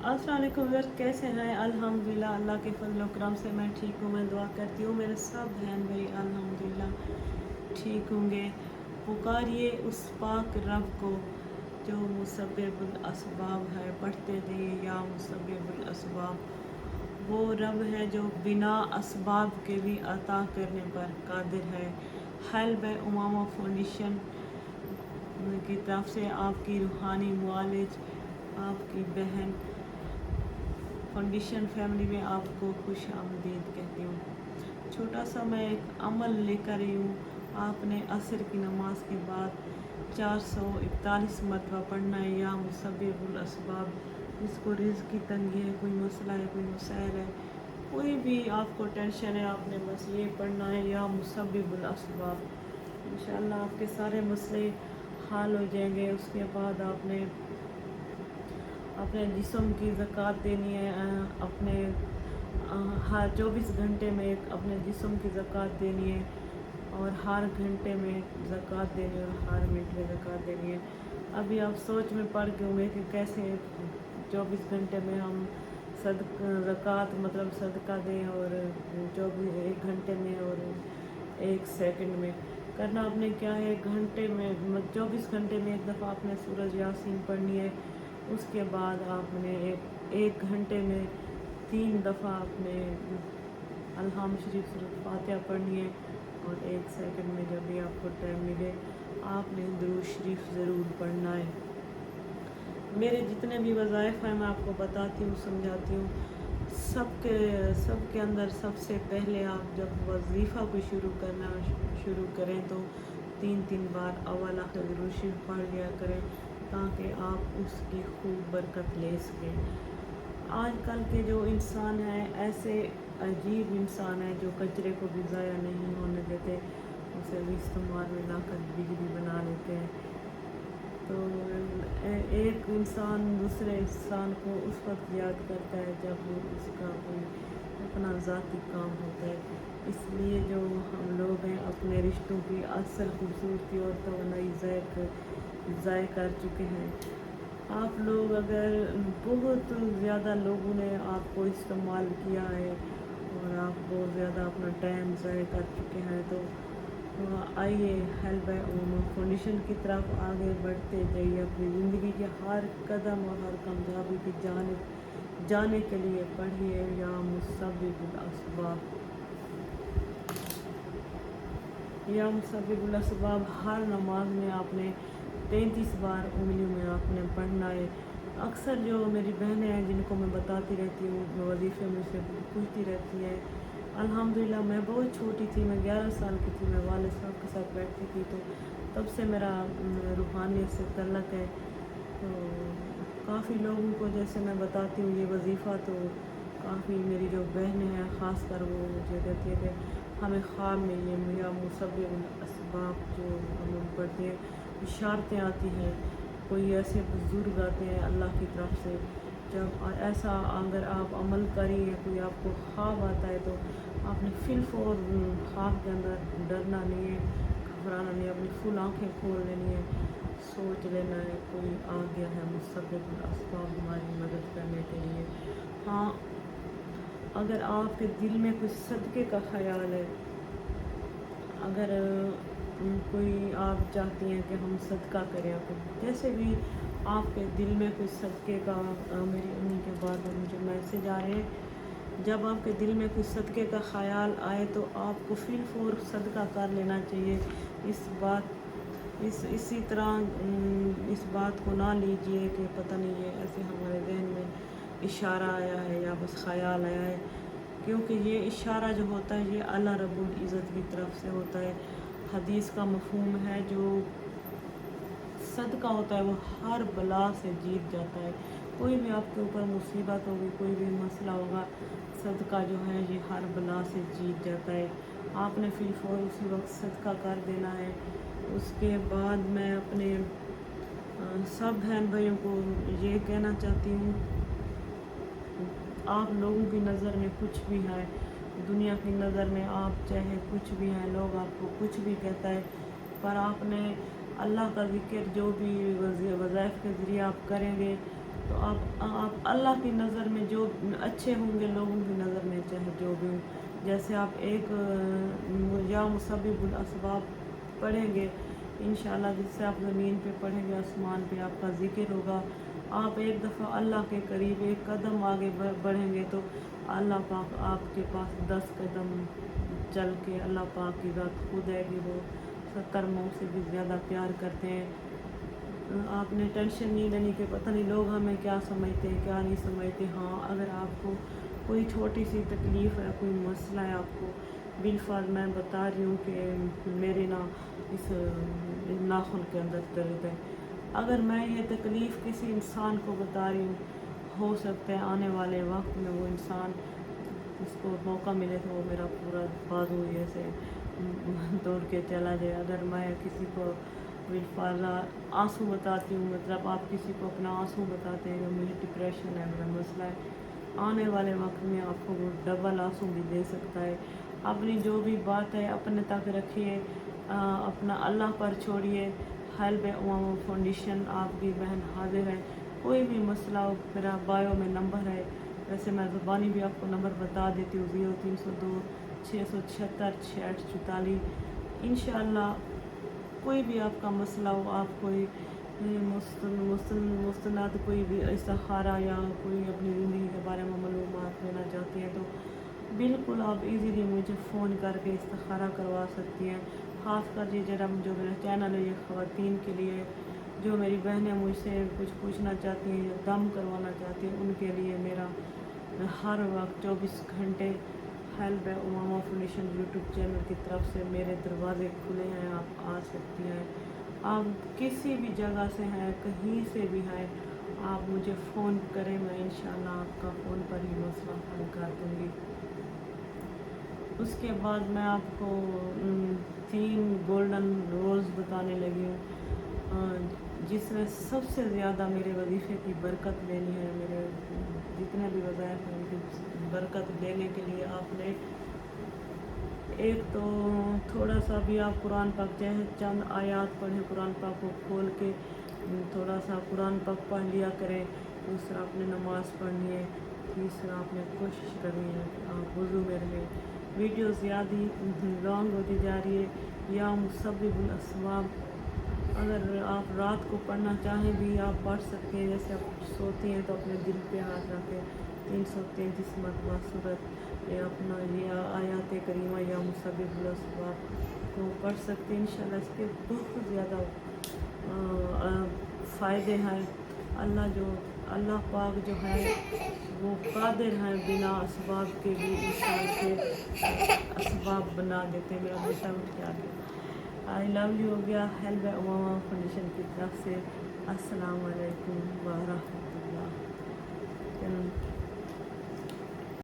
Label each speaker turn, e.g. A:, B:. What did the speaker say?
A: अस्सलाम वालेकुम व्यूअर्स, कैसे हैं? अल्हम्दुलिल्लाह, अल्लाह के फजल व करम से मैं ठीक हूँ। मैं दुआ करती हूँ मेरे सब बहन भाई अल्हम्दुलिल्लाह ठीक होंगे। पुकारिए उस पाक रब को जो मुसब्बिबुल असबाब है। पढ़ते थे या मुसब्बिबुल असबाब। वो रब है जो बिना असबाब के भी अता करने पर कादिर है। हेल्प है उमामा फाउंडेशन की तरफ से आपकी रूहानी मुआलिज, आपकी बहन फाउंडेशन फैमिली में आपको खुश आमदीद कहती हूँ। छोटा सा मैं एक अमल लेकर आई हूँ। आपने असर की नमाज के बाद 441 मरतबा पढ़ना है या मुसब्बिबुल असबाब। जिसको रिज़्क की तंगी है, कोई मसला है, कोई मसाइल है, कोई भी आपको टेंशन है, आपने बस ये पढ़ना है या मुसब्बिबुल असबाब। इंशाअल्लाह आपके सारे मसले हल हो जाएंगे। उसके बाद आपने अपने जिस्म की ज़कात देनी है। अपने हर 24 घंटे में अपने जिस्म की ज़कात देनी है और हर घंटे में ज़कात देनी है और हर मिनट में ज़कात देनी है। अभी आप सोच में पड़ गए होंगे कि कैसे 24 घंटे में हम ज़कात मतलब सदका दें और 1 घंटे में और 1 सेकंड में करना। आपने क्या है, 1 घंटे में 24 घंटे में एक दफ़ा आपने सूरज यासीन पढ़नी है। उसके बाद आपने एक घंटे में 3 दफ़ा आपने अलहम शरीफ सूरत फातिहा पढ़नी है और 1 सेकंड में जब भी आपको टाइम मिले आपने दुरूद शरीफ ज़रूर पढ़ना है। मेरे जितने भी वज़ाइफ़ हैं मैं आपको बताती हूँ, समझाती हूँ। सबके अंदर सबसे पहले आप जब वजीफ़ा को शुरू करें तो 3 बार अव्वल आखिर दुरूद शरीफ पढ़ लिया करें ताकि आप उसकी खूब बरकत ले सकें। आजकल के जो इंसान हैं ऐसे अजीब इंसान हैं जो कचरे को भी ज़ाया नहीं होने देते, उसे भी इस्तेमाल में लाकर बिजली बना लेते हैं। तो एक इंसान दूसरे इंसान को उस वक्त याद करता है जब उसका कोई अपना ज़ाती काम होता है। इसलिए जो हम लोग हैं अपने रिश्तों की असल खूबसूरती और तवानाई ज़ाय कर चुके हैं। आप लोग अगर बहुत ज़्यादा लोगों ने आपको इस्तेमाल किया है और आप बहुत ज़्यादा अपना टाइम ज़ाय कर चुके हैं तो आइए हेल्प है फाउंडेशन की तरफ आगे बढ़ते जाइए। अपनी ज़िंदगी के हर कदम और हर कामयाबी की जानिब जाने के लिए पढ़िए या मुसब्बिबुल असबाब। या मुसब्बिबुल असबाब हर नमाज में आपने 33 बार उंगलियों में आपने पढ़ना है। अक्सर जो मेरी बहनें हैं जिनको मैं बताती रहती हूँ वजीफ़े मुझसे पूछती रहती है। अल्हम्दुलिल्लाह मैं बहुत छोटी थी, मैं 11 साल की थी, मैं वालिद साहब के साथ बैठती थी तो तब से मेरा रूहानियत से तल्लक है। तो काफ़ी लोगों को जैसे मैं बताती हूँ ये वजीफ़ा तो काफ़ी मेरी जो बहनें हैं ख़ास कर वो मुझे कहती है कि हमें ख्वाब में ये या मुसब्बिबुल असबाब जो हम पढ़ते हैं इशारतें आती हैं, कोई ऐसे बुज़ुर्ग आते हैं अल्लाह की तरफ से। जब ऐसा अगर आप अमल करिए, कोई आपको ख्वाब आता है तो आपने फिलफौर ख्वाब के अंदर डरना नहीं है, घबराना नहीं है, अपनी फुल आँखें खोल लेनी है, सोच लेना है कोई आ गया है मुसब्बिबुल असबाब हमारी मदद करने के लिए। हाँ, अगर आपके दिल में कुछ सदक़े का ख़याल है, अगर कोई आप चाहती हैं कि हम सदका करें, आपको जैसे भी आपके दिल में कुछ सदक़े का मेरी अम्मी के बाद मुझे मैसेज आ रहे हैं, जब आपके दिल में कुछ सदक़े का ख़याल आए तो आपको फिलफौर सदका कर लेना चाहिए। इसी तरह इस बात को ना लीजिए कि पता नहीं है ऐसे हमारे जहन में इशारा आया है या बस ख़याल आया है, क्योंकि ये इशारा जो होता है ये अल्लाह रब्बुल इज़्ज़त की तरफ से होता है। हदीस का मफ़हूम है जो सदका होता है वो हर बला से जीत जाता है। कोई भी आपके ऊपर मुसीबत होगी, कोई भी मसला होगा, सदका जो है ये हर बला से जीत जाता है। आपने फिलफौर उसी वक्त सदका कर देना है। उसके बाद मैं अपने सब बहन भाइयों को ये कहना चाहती हूँ, आप लोगों की नज़र में कुछ भी है, दुनिया की नज़र में आप चाहे कुछ भी हैं, लोग आपको कुछ भी कहता है, पर आपने अल्लाह का ज़िक्र जो भी वज़ाइफ़ के ज़रिए आप करेंगे تو آپ اللہ کی نظر میں جو اچھے ہوں گے، لوگوں کی نظر میں چاہے جو بھی ہوں، جیسے آپ ایک یا مسبب الاسباب پڑھیں گے انشاءاللہ، جس سے آپ زمین پہ پڑھیں گے، آسمان پہ آپ کا ذکر ہوگا، آپ ایک دفعہ اللہ کے قریب ایک قدم آگے بڑھیں گے تو اللہ پاک آپ کے پاس 10 قدم چل کے اللہ پاک کی ذات خود ہے کہ وہ 70 ماؤں سے بھی زیادہ پیار کرتے ہیں۔ آپ نے ٹینشن نہیں لینی کہ پتہ نہیں لوگ ہمیں کیا سمجھتے ہیں کیا نہیں سمجھتے۔ ہاں، اگر آپ کو کوئی چھوٹی سی تکلیف ہے، کوئی مسئلہ ہے، آپ کو بالفعل میں بتا رہی ہوں کہ میرے اس ناخن کے اندر درد ہے، اگر میں یہ تکلیف کسی انسان کو بتا رہی ہوں، ہو سکتا ہے آنے والے وقت میں وہ انسان، اس کو موقع ملے تو وہ میرا پورا بازو ایسے توڑ کے چلا جائے۔ اگر میں کسی کو بالفعل آنسو بتاتی ہوں، مطلب آپ کسی کو اپنا آنسو بتاتے ہیں کہ مجھے ڈپریشن ہے، میرا مسئلہ ہے، آنے والے وقت میں آپ کو وہ ڈبل آنسو بھی دے سکتا ہے۔ اپنی جو بھی بات ہے اپنے تک رکھیے، اپنا اللہ پر چھوڑیے۔ ہیلپ امامہ فاؤنڈیشن آپ کی بہن حاضر ہے، کوئی بھی مسئلہ ہو، میرا بایو میں نمبر ہے، ویسے میں زبانی بھی آپ کو نمبر بتا دیتی ہوں، 0302 676 6844۔ انشاءاللہ کوئی بھی آپ کا مسئلہ ہو، آپ کوئی مستند کوئی بھی استخارہ یا کوئی اپنی زندگی کے بارے میں معلومات لینا چاہتی ہیں تو بالکل آپ ایزیلی مجھے فون کر کے استخارہ کروا سکتی ہیں۔ خاص کر جو میرا چینل ہے یہ خواتین کے لیے، جو میری بہنیں مجھ سے کچھ پوچھنا چاہتی ہیں یا دم کروانا چاہتی ہیں، ان کے لیے میرا ہر وقت 24 گھنٹے ہیلپ امامہ فاؤنڈیشن یوٹیوب چینل کی طرف سے میرے دروازے کھلے ہیں، آپ آ سکتی ہیں۔ آپ کسی بھی جگہ سے ہیں، کہیں سے بھی ہیں، آپ مجھے فون کریں، میں انشاءاللہ آپ کا فون پر ہی مسئلہ حل کر دوں گی۔ اس کے بعد میں آپ کو 3 گولڈن رولز بتانے لگی ہوں، جس میں سب سے زیادہ میرے وظیفے کی برکت لینی ہے، میرے جتنے بھی وظائف ہیں ان کی برکت لینے کے لیے آپ نے ایک تو تھوڑا سا بھی آپ قرآن پاک چاہے چند آیات پڑھیں، قرآن پاک کو کھول کے تھوڑا سا قرآن پاک پڑھ لیا کریں۔ دوسرا آپ نے نماز پڑھنی ہے۔ تیسرا آپ نے کوشش کرنی ہے کہ آپ وضو میں رہیں۔ ویڈیو زیادہ لانگ ہوتی جا رہی ہے۔ یا مسبب الاسباب، اگر آپ رات کو پڑھنا چاہیں بھی آپ پڑھ سکتے ہیں، جیسے آپ سوتی ہیں تو اپنے دل پہ ہاتھ رکھیں، 333 مرتبہ سورت یا اپنا یہ آیات کریمہ یا مسبب الاسباب کو پڑھ سکتے ہیں۔ انشاءاللہ اس کے بہت زیادہ فائدے ہیں۔ اللہ پاک جو ہے وہ قادر ہیں بنا اسباب کے بھی انسان کے اسباب بنا دیتے ہیں۔ میرا بیٹا اٹھ کے آ گیا۔ آئی لو یو ہو گیا ہیلپ امامہ فاؤنڈیشن کی طرف سے۔ السلام علیکم ورحمۃ اللہ۔